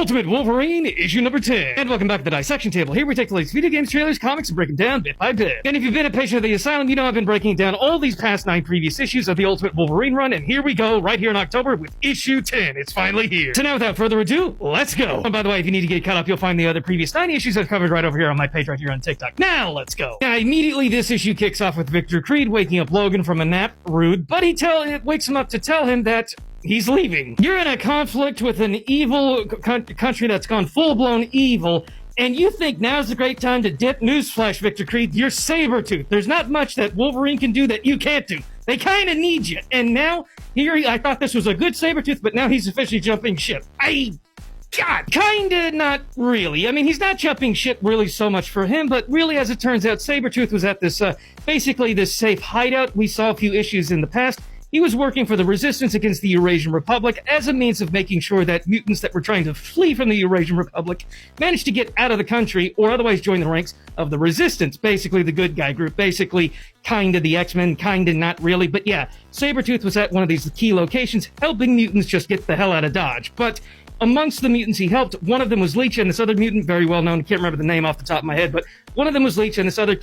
Ultimate Wolverine, issue number 10. And welcome back to the Dissection Table. Here we take the latest video games, trailers, comics, and break them down bit by bit. And if you've been a patient of the Asylum, you know I've been breaking down all these past 9 previous issues of the Ultimate Wolverine run, and here we go, right here in October with issue 10. It's finally here. So now, without further ado, let's go. And by the way, if you need to get caught up, you'll find the other previous 9 issues I've covered right over here on my page right here on TikTok. Now, let's go. Now, immediately this issue kicks off with Victor Creed waking up Logan from a nap, rude, but it wakes him up to tell him that he's leaving. You're in a conflict with an evil country that's gone full-blown evil, and you think now's the great time to dip. Newsflash, Victor Creed, you're Sabertooth. There's not much that Wolverine can do that you can't do. They kind of need you. And now, here, I thought this was a good Sabertooth, but now he's officially jumping ship. God, kinda, not really. I mean, he's not jumping ship really so much for him, but really, as it turns out, Sabertooth was at this, basically this safe hideout. We saw a few issues in the past. He was working for the resistance against the Eurasian Republic as a means of making sure that mutants that were trying to flee from the Eurasian Republic managed to get out of the country or otherwise join the ranks of the resistance, basically the good guy group, basically kind of the X-Men, kind of not really. But yeah, Sabertooth was at one of these key locations helping mutants just get the hell out of Dodge. But amongst the mutants he helped, one of them was Leech, and this other mutant, very well known, I can't remember the name off the top of my head, but one of them was Leech, and this other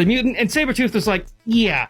mutant, and Sabertooth was like, yeah,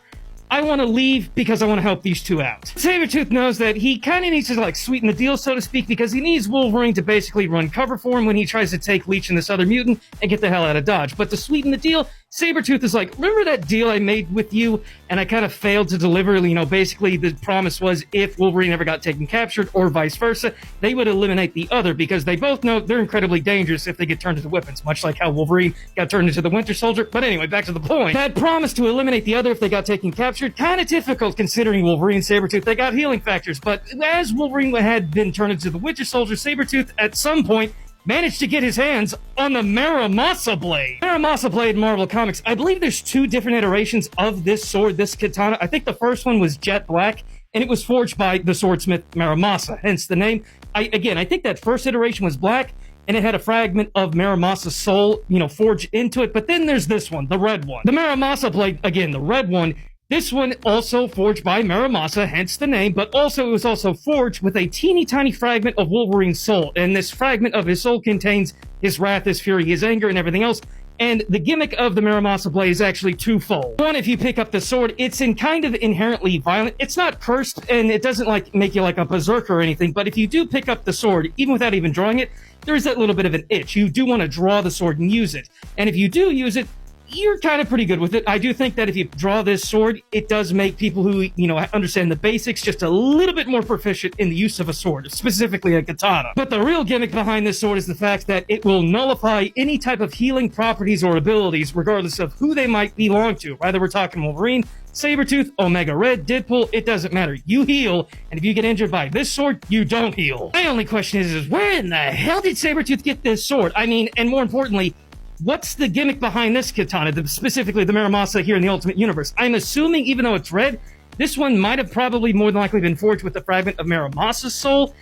I want to leave because I want to help these two out. Sabertooth knows that he kind of needs to, like, sweeten the deal, so to speak, because he needs Wolverine to basically run cover for him when he tries to take Leech and this other mutant and get the hell out of Dodge. But to sweeten the deal, Sabertooth is like, remember that deal I made with you and I kind of failed to deliver? You know, basically the promise was if Wolverine ever got taken captured or vice versa, they would eliminate the other because they both know they're incredibly dangerous if they get turned into weapons, much like how Wolverine got turned into the Winter Soldier. But anyway, back to the point. That promise to eliminate the other if they got taken captured, kind of difficult considering Wolverine and Sabertooth, they got healing factors. But as Wolverine had been turned into the Winter Soldier, Sabertooth at some point managed to get his hands on the Maramasa Blade. Maramasa Blade in Marvel Comics, I believe there's 2 different iterations of this sword, this katana. I think the first one was jet black, and it was forged by the swordsmith Maramasa, hence the name. I think that first iteration was black, and it had a fragment of Maramasa's soul, forged into it. But then there's this one, the red one. The Maramasa Blade, again, the red one. This one also forged by Maramasa, hence the name, but also it was also forged with a teeny tiny fragment of Wolverine's soul. And this fragment of his soul contains his wrath, his fury, his anger, and everything else. And the gimmick of the Maramasa Blade is actually twofold. One, if you pick up the sword, it's kind of inherently violent. It's not cursed, and it doesn't make you like a berserker or anything, but if you do pick up the sword, even without even drawing it, there is that little bit of an itch. You do want to draw the sword and use it. And if you do use it, you're kind of pretty good with it. I do think that if you draw this sword, it does make people who, understand the basics just a little bit more proficient in the use of a sword, specifically a katana. But the real gimmick behind this sword is the fact that it will nullify any type of healing properties or abilities, regardless of who they might belong to. Whether we're talking Wolverine, Sabertooth, Omega Red, Deadpool, it doesn't matter. You heal, and if you get injured by this sword, you don't heal. My only question is where in the hell did Sabertooth get this sword? I mean, and more importantly, what's the gimmick behind this katana, specifically the Maramasa here in the Ultimate Universe? I'm assuming, even though it's red, this one might have probably more than likely been forged with a fragment of Maramasa's soul,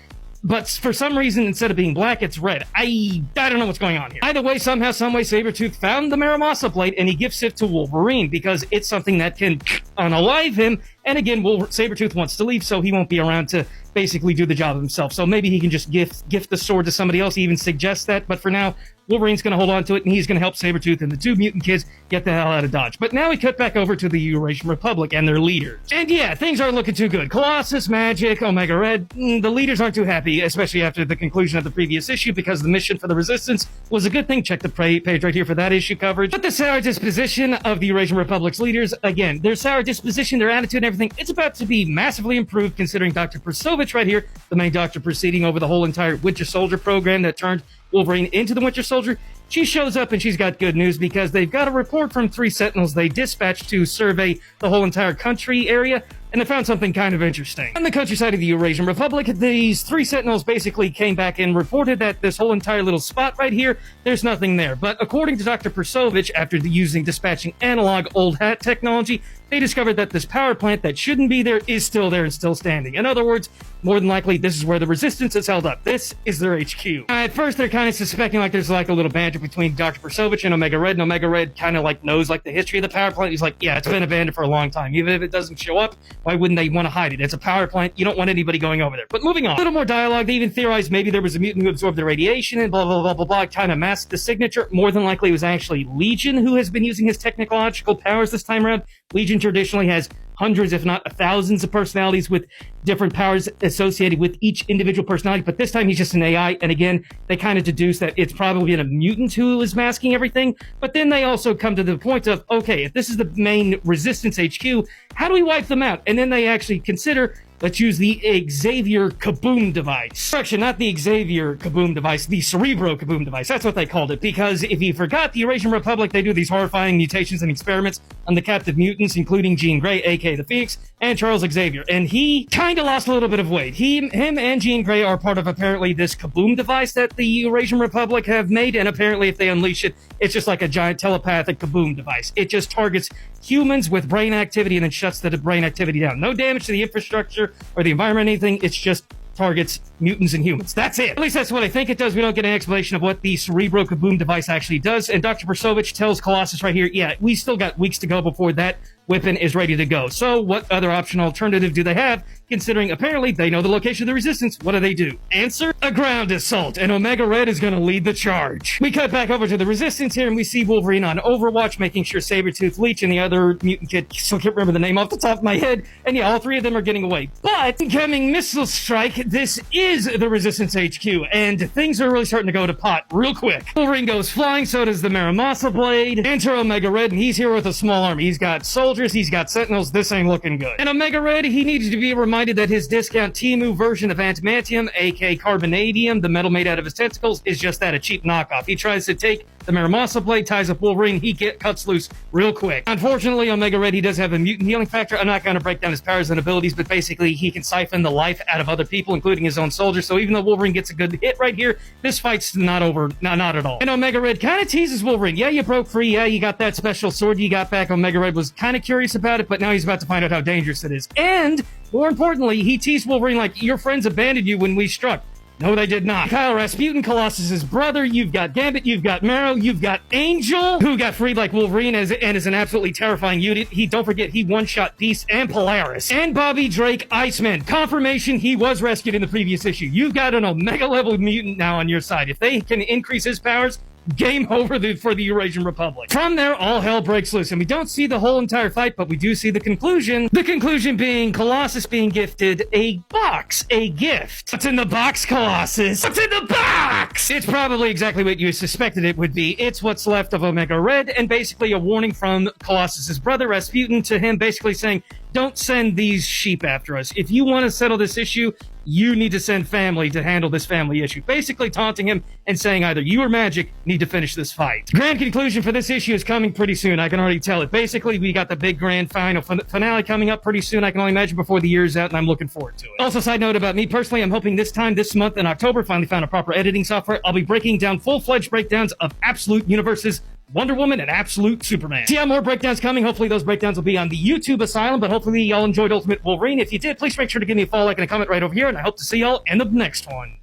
but for some reason, instead of being black, it's red. I don't know what's going on here. Either way, somehow, someway, Sabertooth found the Maramasa Blade, and he gifts it to Wolverine, because it's something that can unalive him, and again, Sabertooth wants to leave, so he won't be around to basically do the job himself. So maybe he can just gift the sword to somebody else. He even suggests that, but for now, Wolverine's going to hold on to it, and he's going to help Sabertooth and the 2 mutant kids get the hell out of Dodge. But now we cut back over to the Eurasian Republic and their leaders. And yeah, things aren't looking too good. Colossus, Magic, Omega Red, the leaders aren't too happy, especially after the conclusion of the previous issue, because the mission for the Resistance was a good thing. Check the page right here for that issue coverage. But the sour disposition of the Eurasian Republic's leaders, again, their sour disposition, their attitude and everything, it's about to be massively improved, considering Dr. Persovich right here, the main doctor proceeding over the whole entire Winter Soldier program that turned Wolverine into the Winter Soldier. She shows up and she's got good news, because they've got a report from 3 Sentinels they dispatched to survey the whole entire country area, and they found something kind of interesting. On the countryside of the Eurasian Republic, these 3 Sentinels basically came back and reported that this whole entire little spot right here, there's nothing there. But according to Dr. Persovich, after dispatching analog old hat technology, they discovered that this power plant that shouldn't be there is still there and still standing. In other words, more than likely, this is where the resistance is held up. This is their HQ. At first, they're kind of suspecting like there's like a little banter between Dr. Persovich and Omega Red, and Omega Red kind of like knows like the history of the power plant. He's like, yeah, it's been abandoned for a long time. Even if it doesn't show up, why wouldn't they want to hide it? It's a power plant. You don't want anybody going over there. But moving on. A little more dialogue. They even theorized maybe there was a mutant who absorbed the radiation and blah, blah, blah, blah, blah. Kind of masked the signature. More than likely, it was actually Legion who has been using his technological powers this time around. Legion traditionally has hundreds, if not thousands of personalities with different powers associated with each individual personality. But this time he's just an AI. And again, they kind of deduce that it's probably been a mutant who is masking everything. But then they also come to the point of, okay, if this is the main resistance HQ, how do we wipe them out? And then they actually consider, let's use the Xavier Kaboom device. Correction, not the Xavier Kaboom device, the Cerebro Kaboom device. That's what they called it. Because if you forgot, the Eurasian Republic, they do these horrifying mutations and experiments on the captive mutants, including Jean Grey, aka the Phoenix, and Charles Xavier. And he kind of lost a little bit of weight. Him and Jean Grey are part of apparently this Kaboom device that the Eurasian Republic have made. And apparently if they unleash it, it's just like a giant telepathic Kaboom device. It just targets humans with brain activity and then shuts the brain activity down. No damage to the infrastructure or the environment or anything. It's just targets mutants and humans. That's it. At least that's what I think it does. We don't get an explanation of what the Cerebro Kaboom device actually does. And Dr. Persovich tells Colossus right here, yeah, we still got weeks to go before that weapon is ready to go. So what other option alternative do they have? Considering apparently they know the location of the resistance, what do? Answer, a ground assault, and Omega Red is going to lead the charge. We cut back over to the resistance here, and we see Wolverine on Overwatch, making sure Sabertooth, Leech, and the other mutant kid, still can't remember the name off the top of my head, and yeah, all three of them are getting away. But, incoming missile strike, this is the resistance HQ, and things are really starting to go to pot real quick. Wolverine goes flying, so does the Marimasa Blade. Enter Omega Red, and he's here with a small army. He's got soldiers, he's got sentinels, this ain't looking good. And Omega Red, he needs to be reminded that his discount Temu version of Antimantium, aka Carbonadium, the metal made out of his tentacles, is just that, a cheap knockoff. He tries to take the Marimasa Blade, ties up Wolverine, he cuts loose real quick. Unfortunately, Omega Red, he does have a mutant healing factor. I'm not going to break down his powers and abilities, but basically he can siphon the life out of other people, including his own soldiers. So even though Wolverine gets a good hit right here, this fight's not over, not at all. And Omega Red kind of teases Wolverine. Yeah, you broke free. Yeah, you got that special sword you got back. Omega Red was kind of curious about it, but now he's about to find out how dangerous it is. And more importantly, he teased Wolverine like, your friends abandoned you when we struck. No, they did not. Kyle Rasputin, Colossus's brother. You've got Gambit, you've got Marrow, you've got Angel, who got freed like Wolverine and is an absolutely terrifying unit. Don't forget, he one-shot Beast and Polaris. And Bobby Drake, Iceman. Confirmation he was rescued in the previous issue. You've got an Omega-level mutant now on your side. If they can increase his powers, game over for the Eurasian Republic. From there, all hell breaks loose, and we don't see the whole entire fight, but we do see the conclusion. The conclusion being Colossus being gifted a box, a gift. What's in the box, Colossus? What's in the box? It's probably exactly what you suspected it would be. It's what's left of Omega Red, and basically a warning from Colossus's brother, Rasputin, to him basically saying, don't send these sheep after us. If you want to settle this issue, you need to send family to handle this family issue. Basically taunting him and saying either you or Magic need to finish this fight. Grand conclusion for this issue is coming pretty soon. I can already tell it. Basically, we got the big grand final finale coming up pretty soon. I can only imagine before the year's out, and I'm looking forward to it. Also, side note about me personally, I'm hoping this month in October, finally found a proper editing software. I'll be breaking down full-fledged breakdowns of Absolute Universes, Wonder Woman, and Absolute Superman. So yeah, more breakdowns coming. Hopefully those breakdowns will be on the YouTube Asylum, but hopefully y'all enjoyed Ultimate Wolverine. If you did, please make sure to give me a follow, like, and a comment right over here, and I hope to see y'all in the next one.